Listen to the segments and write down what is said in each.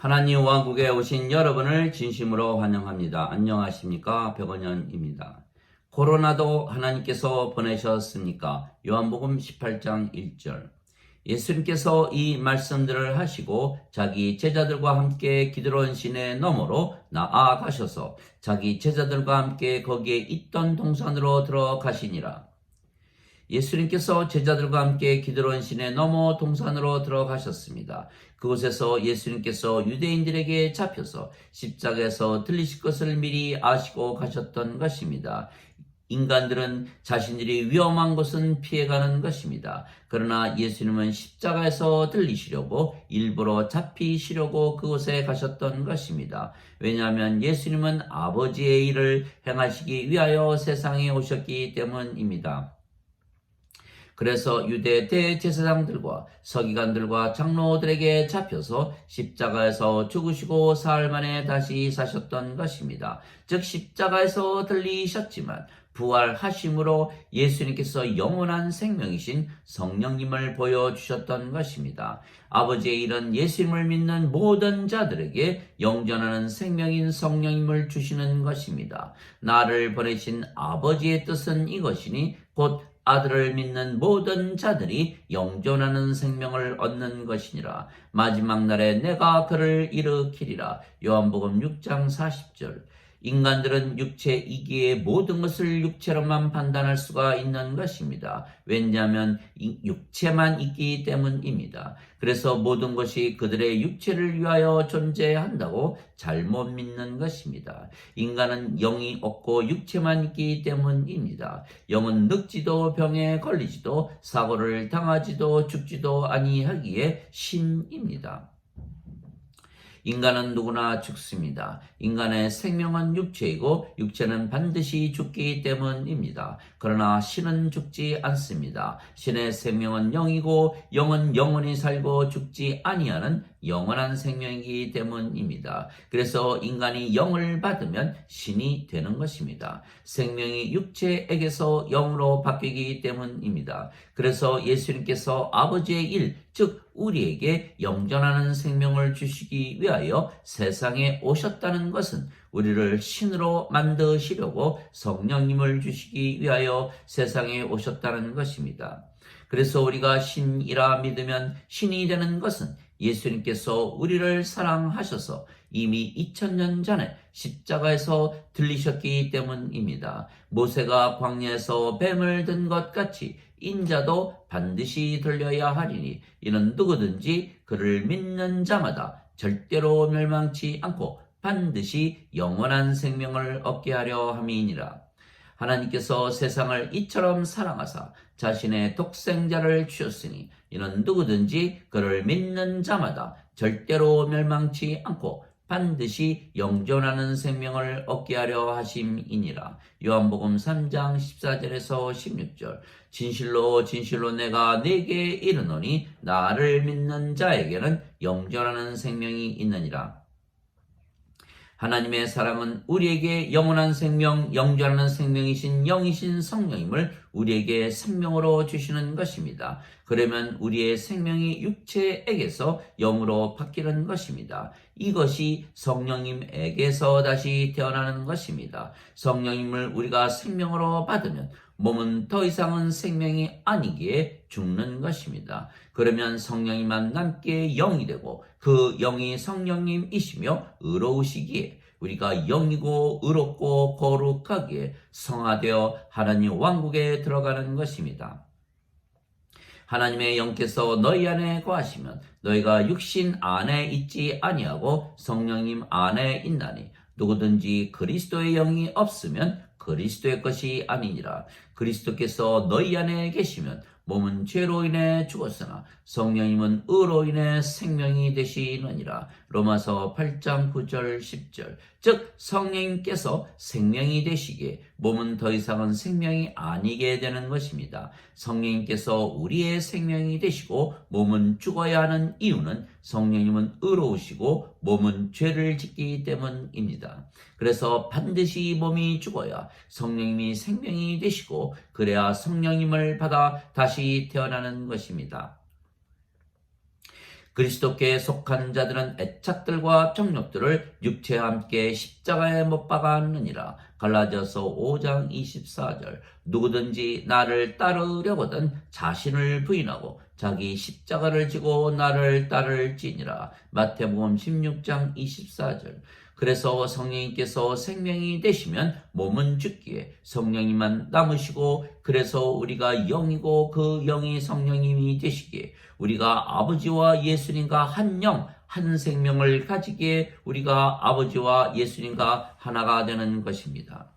하나님 왕국에 오신 여러분을 진심으로 환영합니다. 안녕하십니까? 백원현입니다. 코로나도 하나님께서 보내셨습니까? 요한복음 18장 1절. 예수님께서 이 말씀들을 하시고 자기 제자들과 함께 기드론 시내 너머로 나아가셔서 자기 제자들과 함께 거기에 있던 동산으로 들어가시니라. 예수님께서 제자들과 함께 기드론 시내 너머 동산으로 들어가셨습니다. 그곳에서 예수님께서 유대인들에게 잡혀서 십자가에서 들리실 것을 미리 아시고 가셨던 것입니다. 인간들은 자신들이 위험한 것은 피해가는 것입니다. 그러나 예수님은 십자가에서 들리시려고 일부러 잡히시려고 그곳에 가셨던 것입니다. 왜냐하면 예수님은 아버지의 일을 행하시기 위하여 세상에 오셨기 때문입니다. 그래서 유대 대제사장들과 서기관들과 장로들에게 잡혀서 십자가에서 죽으시고 사흘 만에 다시 사셨던 것입니다. 즉 십자가에서 들리셨지만 부활하심으로 예수님께서 영원한 생명이신 성령님을 보여주셨던 것입니다. 아버지의 일은 예수님을 믿는 모든 자들에게 영전하는 생명인 성령님을 주시는 것입니다. 나를 보내신 아버지의 뜻은 이것이니 곧 아들을 믿는 모든 자들이 영존하는 생명을 얻는 것이니라. 마지막 날에 내가 그를 일으키리라. 요한복음 6장 40절. 인간들은 육체이기에 모든 것을 육체로만 판단할 수가 있는 것입니다. 왜냐하면 육체만 있기 때문입니다. 그래서 모든 것이 그들의 육체를 위하여 존재한다고 잘못 믿는 것입니다. 인간은 영이 없고 육체만 있기 때문입니다. 영은 늙지도 병에 걸리지도 사고를 당하지도 죽지도 아니하기에 신입니다. 인간은 누구나 죽습니다. 인간의 생명은 육체이고 육체는 반드시 죽기 때문입니다. 그러나 신은 죽지 않습니다. 신의 생명은 영이고 영은 영원히 살고 죽지 아니하는 영원한 생명이기 때문입니다. 그래서 인간이 영을 받으면 신이 되는 것입니다. 생명이 육체에게서 영으로 바뀌기 때문입니다. 그래서 예수님께서 아버지의 일, 즉 우리에게 영전하는 생명을 주시기 위하여 세상에 오셨다는 것은 우리를 신으로 만드시려고 성령님을 주시기 위하여 세상에 오셨다는 것입니다. 그래서 우리가 신이라 믿으면 신이 되는 것은 예수님께서 우리를 사랑하셔서 이미 2000년 전에 십자가에서 들리셨기 때문입니다. 모세가 광야에서 뱀을 든 것 같이 인자도 반드시 들려야 하리니 이는 누구든지 그를 믿는 자마다 절대로 멸망치 않고 반드시 영원한 생명을 얻게 하려 함이니라. 하나님께서 세상을 이처럼 사랑하사 자신의 독생자를 주셨으니 이는 누구든지 그를 믿는 자마다 절대로 멸망치 않고 반드시 영존하는 생명을 얻게 하려 하심이니라. 요한복음 3장 14절에서 16절. 진실로 진실로 내가 네게 이르노니 나를 믿는 자에게는 영존하는 생명이 있느니라. 하나님의 사랑은 우리에게 영원한 생명, 영존하는 생명이신 영이신 성령님을 우리에게 생명으로 주시는 것입니다. 그러면 우리의 생명이 육체에게서 영으로 바뀌는 것입니다. 이것이 성령님에게서 다시 태어나는 것입니다. 성령님을 우리가 생명으로 받으면 몸은 더 이상은 생명이 아니기에 죽는 것입니다. 그러면 성령님만 남게 영이 되고 그 영이 성령님이시며 의로우시기에 우리가 영이고 의롭고 거룩하기에 성화되어 하나님 왕국에 들어가는 것입니다. 하나님의 영께서 너희 안에 거하시면 너희가 육신 안에 있지 아니하고 성령님 안에 있나니 누구든지 그리스도의 영이 없으면 그리스도의 것이 아니니라. 그리스도께서 너희 안에 계시면 몸은 죄로 인해 죽었으나 성령님은 의로 인해 생명이 되시느니라. 로마서 8장 9절 10절. 즉 성령님께서 생명이 되시기에 몸은 더 이상은 생명이 아니게 되는 것입니다. 성령님께서 우리의 생명이 되시고 몸은 죽어야 하는 이유는 성령님은 의로우시고 몸은 죄를 짓기 때문입니다. 그래서 반드시 몸이 죽어야 성령님이 생명이 되시고 그래야 성령님을 받아 다시 태어나는 것입니다. 그리스도께 속한 자들은 애착들과 정욕들을 육체와 함께 십자가에 못 박았느니라. 갈라디아서 5장 24절. 누구든지 나를 따르려거든 자신을 부인하고 자기 십자가를 지고 나를 따를지니라. 마태복음 16장 24절. 그래서 성령님께서 생명이 되시면 몸은 죽기에 성령님만 남으시고, 그래서 우리가 영이고 그 영이 성령님이 되시기에 우리가 아버지와 예수님과 한 영, 한 생명을 가지기에 우리가 아버지와 예수님과 하나가 되는 것입니다.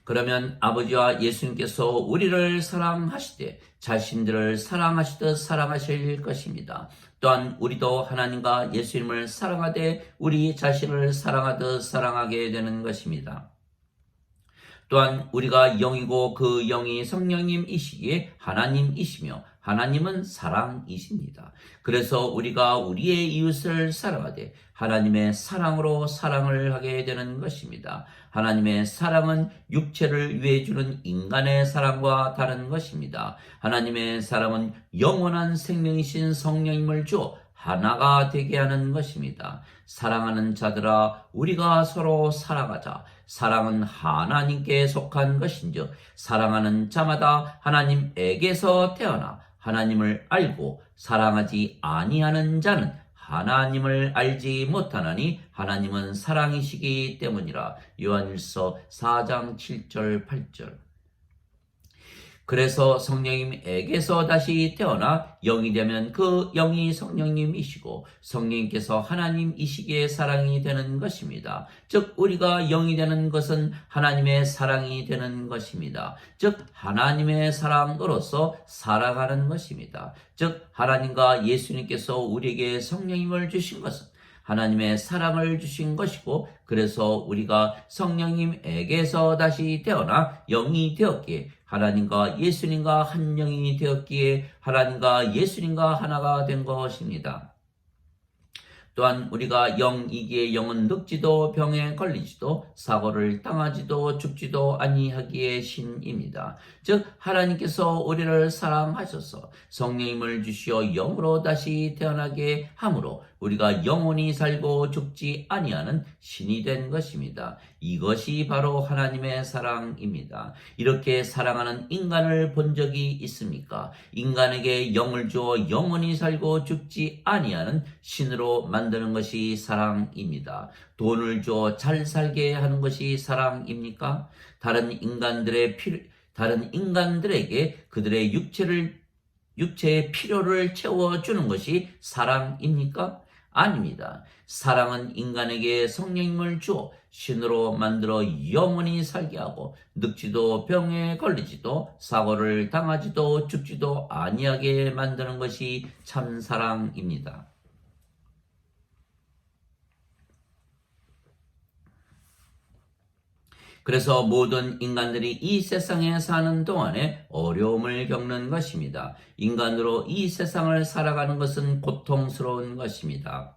그러면 아버지와 예수님께서 우리를 사랑하시되 자신들을 사랑하시듯 사랑하실 것입니다. 또한 우리도 하나님과 예수님을 사랑하되 우리 자신을 사랑하듯 사랑하게 되는 것입니다. 또한 우리가 영이고 그 영이 성령님이시기에 하나님이시며 하나님은 사랑이십니다. 그래서 우리가 우리의 이웃을 사랑하되 하나님의 사랑으로 사랑을 하게 되는 것입니다. 하나님의 사랑은 육체를 위해 주는 인간의 사랑과 다른 것입니다. 하나님의 사랑은 영원한 생명이신 성령님을 주어 하나가 되게 하는 것입니다. 사랑하는 자들아, 우리가 서로 사랑하자. 사랑은 하나님께 속한 것인즉 사랑하는 자마다 하나님에게서 태어나 하나님을 알고 사랑하지 아니하는 자는 하나님을 알지 못하나니 하나님은 사랑이시기 때문이라. 요한일서 4장 7절 8절. 그래서 성령님에게서 다시 태어나 영이 되면 그 영이 성령님이시고 성령님께서 하나님이시기에 사랑이 되는 것입니다. 즉 우리가 영이 되는 것은 하나님의 사랑이 되는 것입니다. 즉 하나님의 사랑으로서 살아가는 것입니다. 즉 하나님과 예수님께서 우리에게 성령님을 주신 것은 하나님의 사랑을 주신 것이고, 그래서 우리가 성령님에게서 다시 태어나 영이 되었기에 하나님과 예수님과 한 영이 되었기에 하나님과 예수님과 하나가 된 것입니다. 또한 우리가 영이기에 영은 늙지도 병에 걸리지도 사고를 당하지도 죽지도 아니하기에 신입니다. 즉 하나님께서 우리를 사랑하셔서 성령님을 주시어 영으로 다시 태어나게 함으로 우리가 영원히 살고 죽지 아니하는 신이 된 것입니다. 이것이 바로 하나님의 사랑입니다. 이렇게 사랑하는 인간을 본 적이 있습니까? 인간에게 영을 주어 영원히 살고 죽지 아니하는 신으로 만드는 것이 사랑입니다. 돈을 주어 잘 살게 하는 것이 사랑입니까? 다른 인간들에게 그들의 육체의 필요를 채워주는 것이 사랑입니까? 아닙니다. 사랑은 인간에게 성령님을 주어 신으로 만들어 영원히 살게 하고 늙지도 병에 걸리지도 사고를 당하지도 죽지도 아니하게 만드는 것이 참 사랑입니다. 그래서 모든 인간들이 이 세상에 사는 동안에 어려움을 겪는 것입니다. 인간으로 이 세상을 살아가는 것은 고통스러운 것입니다.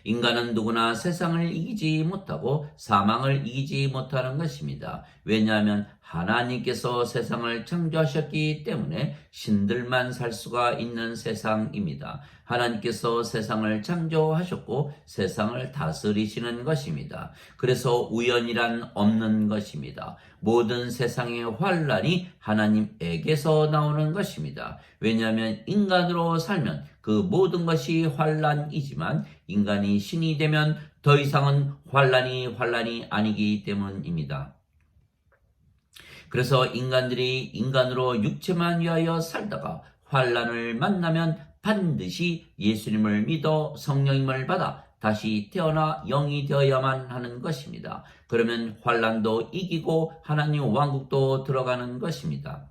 인간은 누구나 세상을 이기지 못하고 사망을 이기지 못하는 것입니다. 왜냐하면 하나님께서 세상을 창조하셨기 때문에 신들만 살 수가 있는 세상입니다. 하나님께서 세상을 창조하셨고 세상을 다스리시는 것입니다. 그래서 우연이란 없는 것입니다. 모든 세상의 환란이 하나님에게서 나오는 것입니다. 왜냐하면 인간으로 살면 그 모든 것이 환란이지만 인간이 신이 되면 더 이상은 환란이 아니기 때문입니다. 그래서 인간들이 인간으로 육체만 위하여 살다가 환란을 만나면 반드시 예수님을 믿어 성령님을 받아 다시 태어나 영이 되어야만 하는 것입니다. 그러면 환란도 이기고 하나님 왕국도 들어가는 것입니다.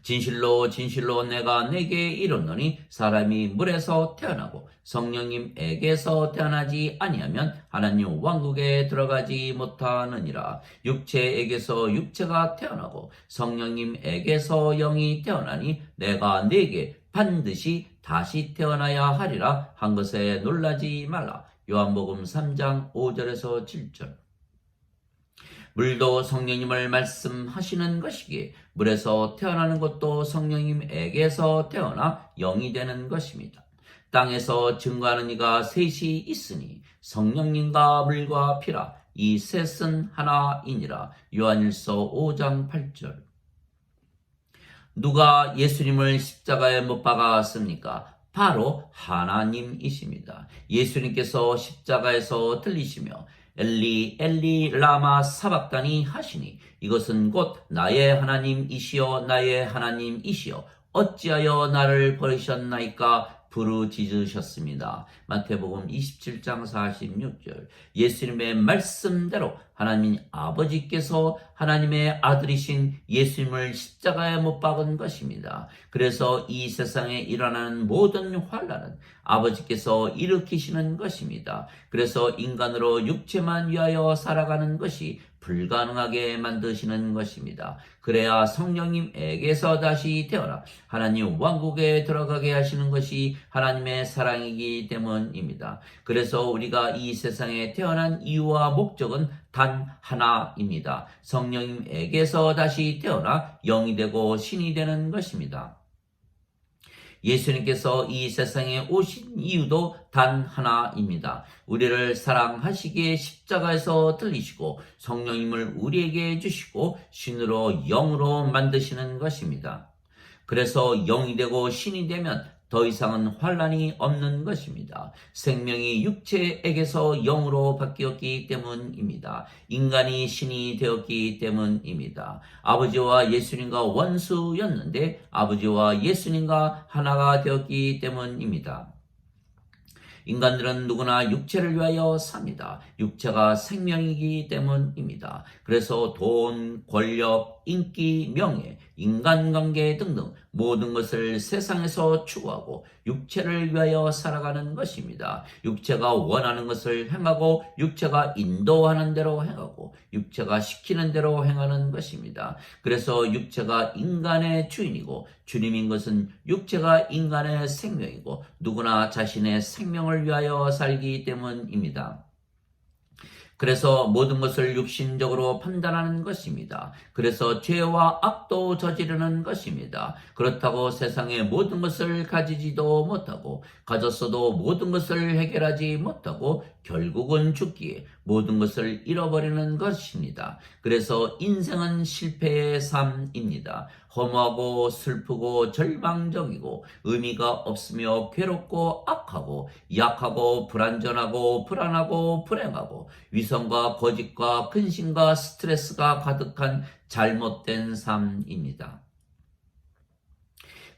진실로 진실로 내가 내게 이르노니 사람이 물에서 태어나고 성령님에게서 태어나지 아니하면 하나님 왕국에 들어가지 못하느니라. 육체에게서 육체가 태어나고 성령님에게서 영이 태어나니 내가 네게 반드시 다시 태어나야 하리라 한 것에 놀라지 말라. 요한복음 3장 5절에서 7절. 물도 성령님을 말씀하시는 것이기에 물에서 태어나는 것도 성령님에게서 태어나 영이 되는 것입니다. 땅에서 증거하는 이가 셋이 있으니 성령님과 물과 피라. 이 셋은 하나이니라. 요한일서 5장 8절. 누가 예수님을 십자가에 못 박았습니까? 바로 하나님이십니다. 예수님께서 십자가에서 들리시며 엘리 엘리 라마 사박다니 하시니 이것은 곧 나의 하나님이시여 나의 하나님이시여 어찌하여 나를 버리셨나이까 부르짖으셨습니다. 마태복음 27장 46절. 예수님의 말씀대로 하나님 아버지께서 하나님의 아들이신 예수님을 십자가에 못 박은 것입니다. 그래서 이 세상에 일어나는 모든 환난은 아버지께서 일으키시는 것입니다. 그래서 인간으로 육체만 위하여 살아가는 것이 불가능하게 만드시는 것입니다. 그래야 성령님에게서 다시 태어나 하나님 왕국에 들어가게 하시는 것이 하나님의 사랑이기 때문입니다. 그래서 우리가 이 세상에 태어난 이유와 목적은 단 하나입니다. 성령님에게서 다시 태어나 영이 되고 신이 되는 것입니다. 예수님께서 이 세상에 오신 이유도 단 하나입니다. 우리를 사랑하시기에 십자가에서 들리시고 성령님을 우리에게 주시고 신으로 영으로 만드시는 것입니다. 그래서 영이 되고 신이 되면 더 이상은 환난이 없는 것입니다. 생명이 육체에게서 영으로 바뀌었기 때문입니다. 인간이 신이 되었기 때문입니다. 아버지와 예수님과 원수였는데 아버지와 예수님과 하나가 되었기 때문입니다. 인간들은 누구나 육체를 위하여 삽니다. 육체가 생명이기 때문입니다. 그래서 돈, 권력, 인기, 명예, 인간관계 등등 모든 것을 세상에서 추구하고 육체를 위하여 살아가는 것입니다. 육체가 원하는 것을 행하고 육체가 인도하는 대로 행하고 육체가 시키는 대로 행하는 것입니다. 그래서 육체가 인간의 주인이고 주님인 것은 육체가 인간의 생명이고 누구나 자신의 생명을 위하여 살기 때문입니다. 그래서 모든 것을 육신적으로 판단하는 것입니다. 그래서 죄와 악도 저지르는 것입니다. 그렇다고 세상의 모든 것을 가지지도 못하고 가졌어도 모든 것을 해결하지 못하고 결국은 죽기에 모든 것을 잃어버리는 것입니다. 그래서 인생은 실패의 삶입니다. 허무하고 슬프고 절망적이고 의미가 없으며 괴롭고 악하고 약하고 불안전하고 불안하고 불행하고 위선과 거짓과 근심과 스트레스가 가득한 잘못된 삶입니다.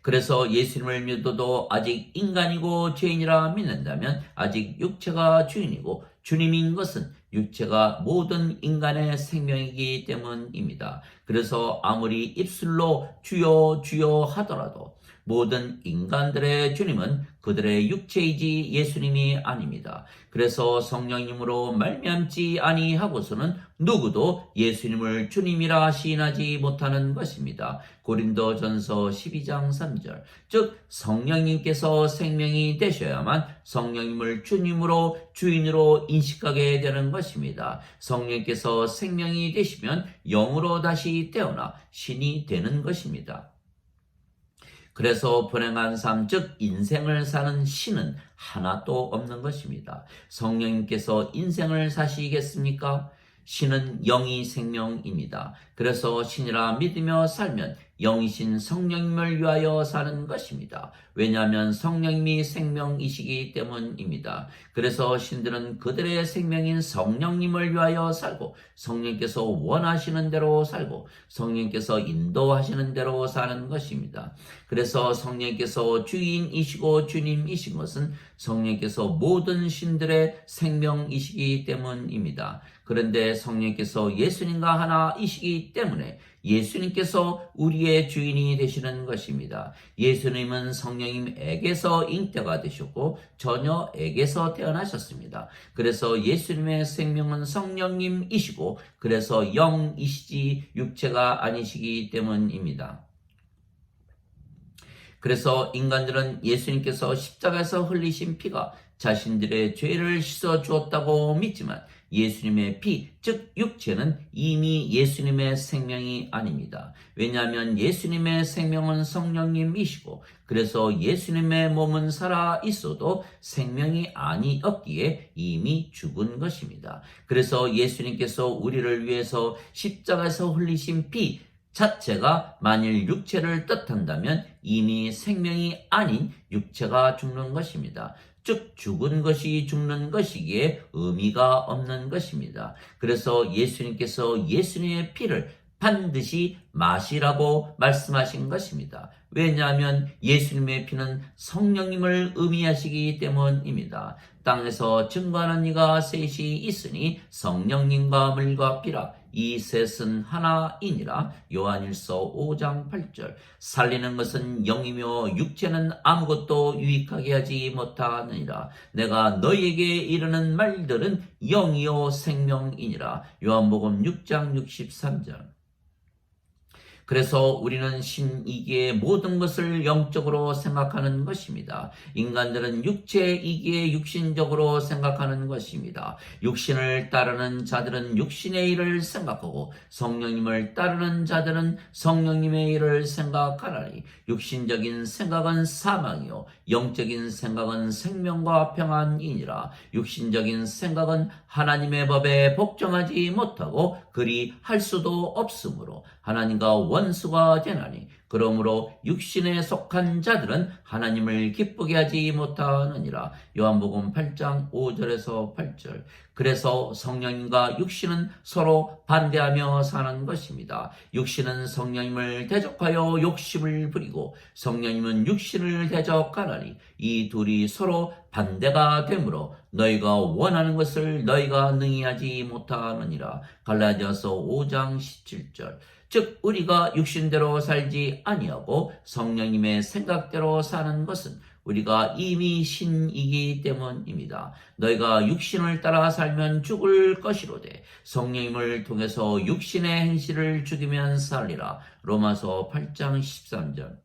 그래서 예수님을 믿어도 아직 인간이고 죄인이라 믿는다면 아직 육체가 주인이고 주님인 것은 육체가 모든 인간의 생명이기 때문입니다. 그래서 아무리 입술로 주여 주여 하더라도 모든 인간들의 주님은 그들의 육체이지 예수님이 아닙니다. 그래서 성령님으로 말미암지 아니하고서는 누구도 예수님을 주님이라 시인하지 못하는 것입니다. 고린도전서 12장 3절. 즉 성령님께서 생명이 되셔야만 성령님을 주님으로 주인으로 인식하게 되는 것입니다. 성령님께서 생명이 되시면 영으로 다시 태어나 신이 되는 것입니다. 그래서 불행한 삶, 즉 인생을 사는 신은 하나도 없는 것입니다. 성령님께서 인생을 사시겠습니까? 신은 영이 생명입니다. 그래서 신이라 믿으며 살면 영이신 성령님을 위하여 사는 것입니다. 왜냐하면 성령님이 생명이시기 때문입니다. 그래서 신들은 그들의 생명인 성령님을 위하여 살고 성령께서 원하시는 대로 살고 성령께서 인도하시는 대로 사는 것입니다. 그래서 성령께서 주인이시고 주님이신 것은 성령께서 모든 신들의 생명이시기 때문입니다. 그런데 성령께서 예수님과 하나이시기 때문에 예수님께서 우리의 주인이 되시는 것입니다. 예수님은 성령님에게서 잉태가 되셨고 처녀에게서 태어나셨습니다. 그래서 예수님의 생명은 성령님이시고 그래서 영이시지 육체가 아니시기 때문입니다. 그래서 인간들은 예수님께서 십자가에서 흘리신 피가 자신들의 죄를 씻어 주었다고 믿지만 예수님의 피, 즉 육체는 이미 예수님의 생명이 아닙니다. 왜냐하면 예수님의 생명은 성령님이시고 그래서 예수님의 몸은 살아 있어도 생명이 아니었기에 이미 죽은 것입니다. 그래서 예수님께서 우리를 위해서 십자가에서 흘리신 피 자체가 만일 육체를 뜻한다면 이미 생명이 아닌 육체가 죽는 것입니다. 즉 죽은 것이 죽는 것이기에 의미가 없는 것입니다. 그래서 예수님께서 예수님의 피를 반드시 마시라고 말씀하신 것입니다. 왜냐하면 예수님의 피는 성령님을 의미하시기 때문입니다. 땅에서 증거하는 이가 셋이 있으니 성령님과 물과 피라. 이 셋은 하나이니라. 요한일서 5장 8절. 살리는 것은 영이며 육체는 아무것도 유익하게 하지 못하느니라. 내가 너희에게 이르는 말들은 영이요 생명이니라. 요한복음 6장 63절. 그래서 우리는 신이기에 모든 것을 영적으로 생각하는 것입니다. 인간들은 육체이기에 육신적으로 생각하는 것입니다. 육신을 따르는 자들은 육신의 일을 생각하고 성령님을 따르는 자들은 성령님의 일을 생각하나니 육신적인 생각은 사망이요 영적인 생각은 생명과 평안이니라. 육신적인 생각은 하나님의 법에 복종하지 못하고 그리 할 수도 없으므로 하나님과 원수가 되나니 그러므로 육신에 속한 자들은 하나님을 기쁘게 하지 못하느니라. 요한복음 8장 5절에서 8절. 그래서 성령님과 육신은 서로 반대하며 사는 것입니다. 육신은 성령님을 대적하여 욕심을 부리고 성령님은 육신을 대적하나니 이 둘이 서로 반대가 되므로 너희가 원하는 것을 너희가 능히 하지 못하느니라. 갈라디아서 5장 17절. 즉 우리가 육신대로 살지 아니하고 성령님의 생각대로 사는 것은 우리가 이미 신이기 때문입니다. 너희가 육신을 따라 살면 죽을 것이로되 성령님을 통해서 육신의 행실을 죽이면 살리라. 로마서 8장 13절.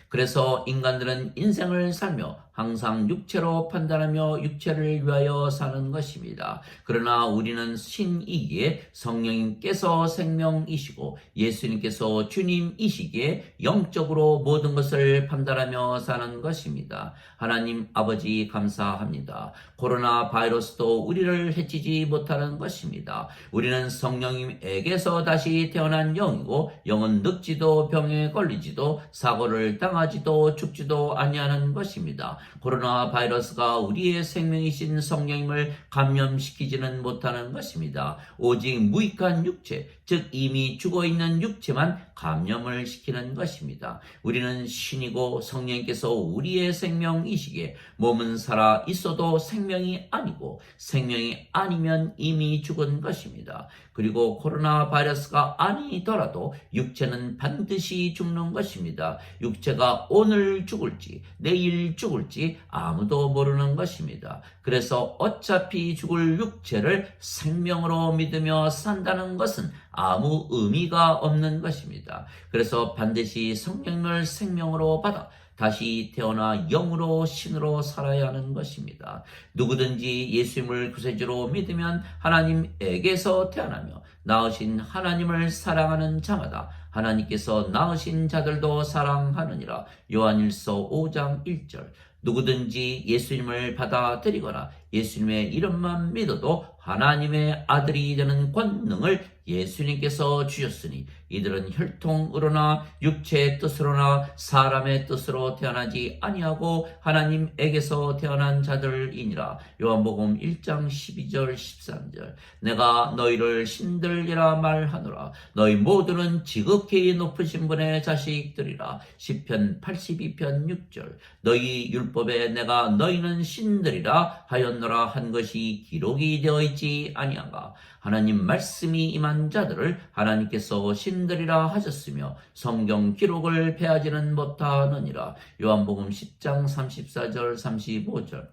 그래서 인간들은 인생을 살며 항상 육체로 판단하며 육체를 위하여 사는 것입니다. 그러나 우리는 신이기에 성령님께서 생명이시고 예수님께서 주님이시기에 영적으로 모든 것을 판단하며 사는 것입니다. 하나님 아버지 감사합니다. 코로나 바이러스도 우리를 해치지 못하는 것입니다. 우리는 성령님에게서 다시 태어난 영이고 영은 늙지도 병에 걸리지도 사고를 당하지도 죽지도 아니하는 것입니다. 코로나 바이러스가 우리의 생명이신 성령님을 감염시키지는 못하는 것입니다. 오직 무익한 육체, 즉 이미 죽어있는 육체만 감염을 시키는 것입니다. 우리는 신이고 성령님께서 우리의 생명이시기에 몸은 살아 있어도 생명이 아니고 생명이 아니면 이미 죽은 것입니다. 그리고 코로나 바이러스가 아니더라도 육체는 반드시 죽는 것입니다. 육체가 오늘 죽을지 내일 죽을지 아무도 모르는 것입니다. 그래서 어차피 죽을 육체를 생명으로 믿으며 산다는 것은 아무 의미가 없는 것입니다. 그래서 반드시 성령님을 생명으로 받아 다시 태어나 영으로 신으로 살아야 하는 것입니다. 누구든지 예수님을 구세주로 믿으면 하나님에게서 태어나며 낳으신 하나님을 사랑하는 자마다 하나님께서 낳으신 자들도 사랑하느니라. 요한일서 5장 1절. 누구든지 예수님을 받아들이거나 예수님의 이름만 믿어도 하나님의 아들이 되는 권능을 예수님께서 주셨으니 이들은 혈통으로나 육체의 뜻으로나 사람의 뜻으로 태어나지 아니하고 하나님에게서 태어난 자들이니라. 요한복음 1장 12절 13절. 내가 너희를 신들이라 말하노라. 너희 모두는 지극히 높으신 분의 자식들이라. 시편 82편 6절. 너희 율법에 내가 너희는 신들이라 하였노라 한 것이 기록이 되어 있지 아니한가. 하나님 말씀이 임한 자들을 하나님께서 신들이라 하셨으며 성경 기록을 패하지는 못하느니라. 요한복음 10장 34절 35절.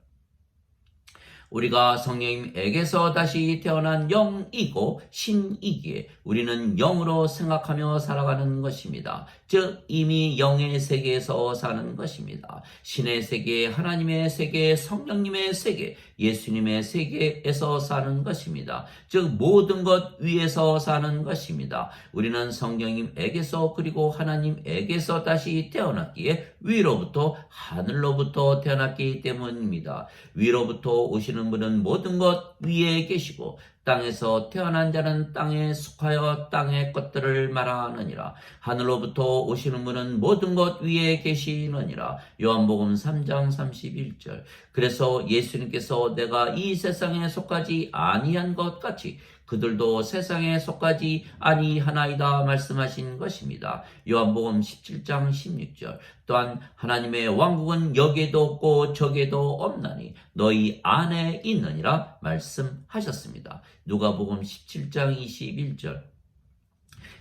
우리가 성령님에게서 다시 태어난 영이고 신이기에 우리는 영으로 생각하며 살아가는 것입니다. 즉 이미 영의 세계에서 사는 것입니다. 신의 세계, 하나님의 세계, 성령님의 세계, 예수님의 세계에서 사는 것입니다. 즉 모든 것 위에서 사는 것입니다. 우리는 성령님에게서 그리고 하나님에게서 다시 태어났기에 위로부터 하늘로부터 태어났기 때문입니다. 위로부터 오시는 분은 모든 것 위에 계시고 땅에서 태어난 자는 땅에 속하여 땅의 것들을 말하느니라. 하늘로부터 오시는 분은 모든 것 위에 계시느니라. 요한복음 3장 31절. 그래서 예수님께서 내가 이 세상에 속하지 아니한 것 같이 그들도 세상에 속하지 아니하나이다 말씀하신 것입니다. 요한복음 17장 16절. 또한 하나님의 왕국은 여기에도 없고 저기에도 없나니 너희 안에 있느니라 말씀하셨습니다. 누가복음 17장 21절.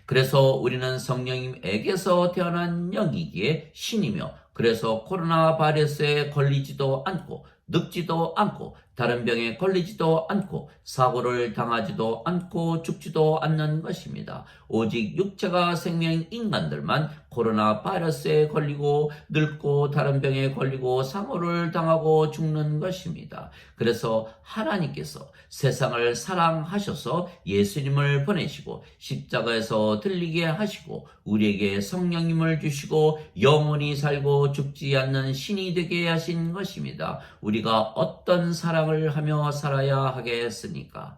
그래서 우리는 성령님에게서 태어난 영이기에 신이며 그래서 코로나 바이러스에 걸리지도 않고 늙지도 않고 다른 병에 걸리지도 않고 사고를 당하지도 않고 죽지도 않는 것입니다. 오직 육체가 생명인 인간들만 코로나 바이러스에 걸리고 늙고 다른 병에 걸리고 사고를 당하고 죽는 것입니다. 그래서 하나님께서 세상을 사랑하셔서 예수님을 보내시고 십자가에서 들리게 하시고 우리에게 성령님을 주시고 영원히 살고 죽지 않는 신이 되게 하신 것입니다. 우리가 어떤 사랑을 하며 살아야 하겠습니까?